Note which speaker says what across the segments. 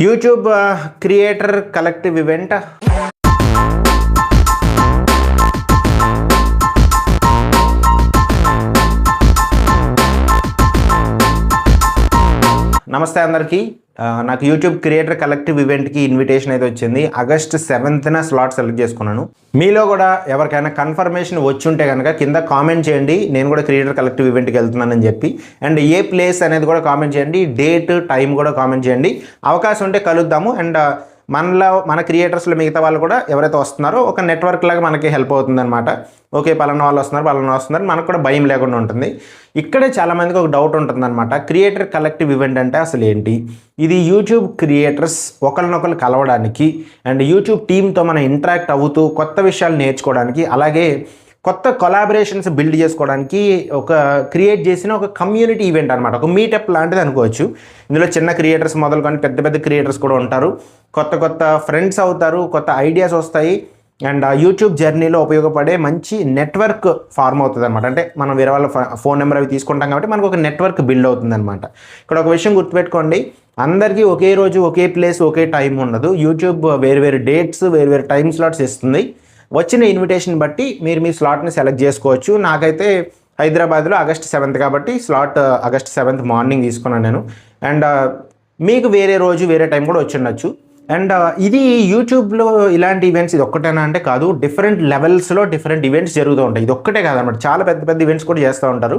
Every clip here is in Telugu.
Speaker 1: యూట్యూబ్ క్రియేటర్ కలెక్టివ్ ఈవెంట్ నమస్తే అందరికీ. నాకు యూట్యూబ్ క్రియేటర్ కలెక్టివ్ ఈవెంట్కి ఇన్విటేషన్ అయితే వచ్చింది. ఆగస్ట్ 7th స్లాట్ సెలెక్ట్ చేసుకున్నాను. మీలో కూడా ఎవరికైనా కన్ఫర్మేషన్ వచ్చి ఉంటే కనుక కింద కామెంట్ చేయండి, నేను కూడా క్రియేటర్ కలెక్టివ్ ఈవెంట్కి వెళ్తున్నానని చెప్పి. అండ్ ఏ ప్లేస్ అనేది కూడా కామెంట్ చేయండి, డేట్ టైం కూడా కామెంట్ చేయండి. అవకాశం ఉంటే కలుద్దాము. అండ్ మన క్రియేటర్స్లో మిగతా వాళ్ళు కూడా ఎవరైతే వస్తున్నారో ఒక నెట్వర్క్ లాగా మనకి హెల్ప్ అవుతుంది అనమాట. ఓకే, పలానా వాళ్ళు వస్తున్నారు మనకు కూడా భయం లేకుండా ఉంటుంది. ఇక్కడే చాలామందికి ఒక డౌట్ ఉంటుంది అనమాట, క్రియేటర్ కలెక్టివ్ ఈవెంట్ అంటే అసలు ఏంటి? ఇది యూట్యూబ్ క్రియేటర్స్ ఒకరినొకరు కలవడానికి అండ్ యూట్యూబ్ టీమ్తో మనం ఇంటరాక్ట్ అవుతూ కొత్త విషయాలు నేర్చుకోవడానికి, అలాగే కొత్త కొలాబరేషన్స్ బిల్డ్ చేసుకోవడానికి ఒక క్రియేట్ చేసిన ఒక కమ్యూనిటీ ఈవెంట్ అనమాట. ఒక మీటప్ లాంటిది అనుకోవచ్చు. ఇందులో చిన్న క్రియేటర్స్ మొదలుకొని పెద్ద పెద్ద క్రియేటర్స్ కూడా ఉంటారు. కొత్త ఫ్రెండ్స్ అవుతారు, కొత్త ఐడియాస్ వస్తాయి. అండ్ యూట్యూబ్ జర్నీలో ఉపయోగపడే మంచి నెట్వర్క్ ఫార్మ్ అవుతుంది అనమాట. అంటే మనం వేరే వాళ్ళ ఫోన్ నెంబర్ అవి తీసుకుంటాం కాబట్టి మనకు ఒక నెట్వర్క్ బిల్డ్ అవుతుంది అనమాట. ఇక్కడ ఒక విషయం గుర్తుపెట్టుకోండి, అందరికీ ఒకే రోజు ఒకే ప్లేస్ ఒకే టైం ఉండదు. యూట్యూబ్ వేరు డేట్స్ వేరు టైం స్లాట్స్ ఇస్తుంది. వచ్చిన ఇన్విటేషన్ బట్టి మీరు మీ స్లాట్ని సెలెక్ట్ చేసుకోవచ్చు. నాకైతే హైదరాబాద్లో ఆగస్ట్ 7th కాబట్టి స్లాట్ ఆగస్ట్ 7th మార్నింగ్ తీసుకున్నాను నేను. అండ్ మీకు వేరే రోజు వేరే టైం కూడా వచ్చి ఉండొచ్చు. అండ్ ఇది యూట్యూబ్లో ఇలాంటి ఈవెంట్స్ ఇది ఒక్కటేనా అంటే కాదు, డిఫరెంట్ లెవెల్స్లో డిఫరెంట్ ఈవెంట్స్ జరుగుతూ ఉంటాయి. ఇది ఒక్కటే కాదనమాట, చాలా పెద్ద పెద్ద ఈవెంట్స్ కూడా చేస్తూ ఉంటారు.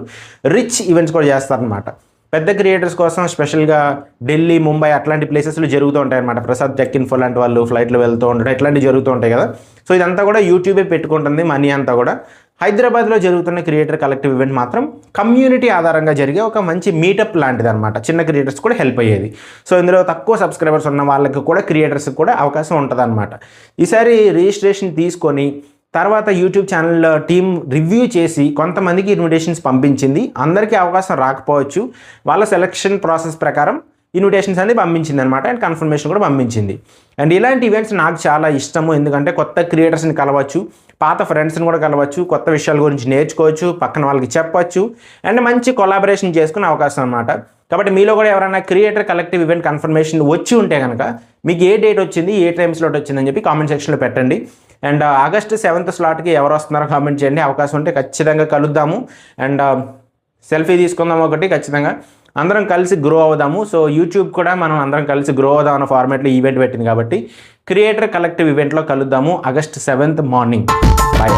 Speaker 1: రిచ్ ఈవెంట్స్ కూడా చేస్తారనమాట. పెద్ద క్రియేటర్స్ కోసం స్పెషల్గా ఢిల్లీ, ముంబై అట్లాంటి ప్లేసెస్లో జరుగుతూ ఉంటాయి అనమాట. ప్రసాద్ టెక్ ఇన్ఫో లాంటి వాళ్ళు ఫ్లైట్లో వెళ్తూ ఉంటారు, ఇట్లాంటివి జరుగుతూ ఉంటాయి కదా. సో ఇదంతా కూడా యూట్యూబే పెట్టుకుంటుంది మనీ అంతా కూడా. హైదరాబాద్లో జరుగుతున్న క్రియేటర్ కలెక్టివ్ ఈవెంట్ మాత్రం కమ్యూనిటీ ఆధారంగా జరిగే ఒక మంచి మీటప్ లాంటిది అనమాట. చిన్న క్రియేటర్స్ కూడా హెల్ప్ అయ్యేది. సో ఇందులో తక్కువ సబ్స్క్రైబర్స్ ఉన్న వాళ్ళకి కూడా క్రియేటర్స్కి కూడా అవకాశం ఉంటుంది అనమాట. ఈసారి రిజిస్ట్రేషన్ తీసుకొని తర్వాత యూట్యూబ్ ఛానల్ టీం రివ్యూ చేసి కొంతమందికి ఇన్విటేషన్స్ పంపించింది. అందరికీ అవకాశం రాకపోవచ్చు. వాళ్ళ సెలక్షన్ ప్రాసెస్ ప్రకారం ఇన్విటేషన్స్ అనేది పంపించింది అనమాట. అండ్ కన్ఫర్మేషన్ కూడా పంపించింది. అండ్ ఇలాంటి ఈవెంట్స్ నాకు చాలా ఇష్టము, ఎందుకంటే కొత్త క్రియేటర్స్ని కలవచ్చు, పాత ఫ్రెండ్స్ని కూడా కలవచ్చు, కొత్త విషయాల గురించి నేర్చుకోవచ్చు, పక్కన వాళ్ళకి చెప్పచ్చు, అండ్ మంచి కొలాబరేషన్ చేసుకునే అవకాశం అనమాట. కాబట్టి మీలో కూడా ఎవరైనా క్రియేటర్ కలెక్టివ్ ఈవెంట్ కన్ఫర్మేషన్ వచ్చి ఉంటే కనుక మీకు ఏ డేట్ వచ్చింది, ఏ టైం స్లాట్ వచ్చిందని చెప్పి కామెంట్ సెక్షన్లో పెట్టండి. అండ్ ఆగస్ట్ 7th స్లాట్కి ఎవరు వస్తున్నారో కామెంట్ చేయండి. అవకాశం ఉంటే ఖచ్చితంగా కలుద్దాము. అండ్ సెల్ఫీ తీసుకుందాము ఒకటి, ఖచ్చితంగా అందరం కలిసి గ్రో అవుదాము. సో యూట్యూబ్ కూడా మనం అందరం కలిసి గ్రో అవుదాం అన్న ఫార్మాట్లో ఈవెంట్ పెట్టింది కాబట్టి క్రియేటర్ కలెక్టివ్ ఈవెంట్లో కలుద్దాము ఆగస్ట్ 7th మార్నింగ్. బాయ్.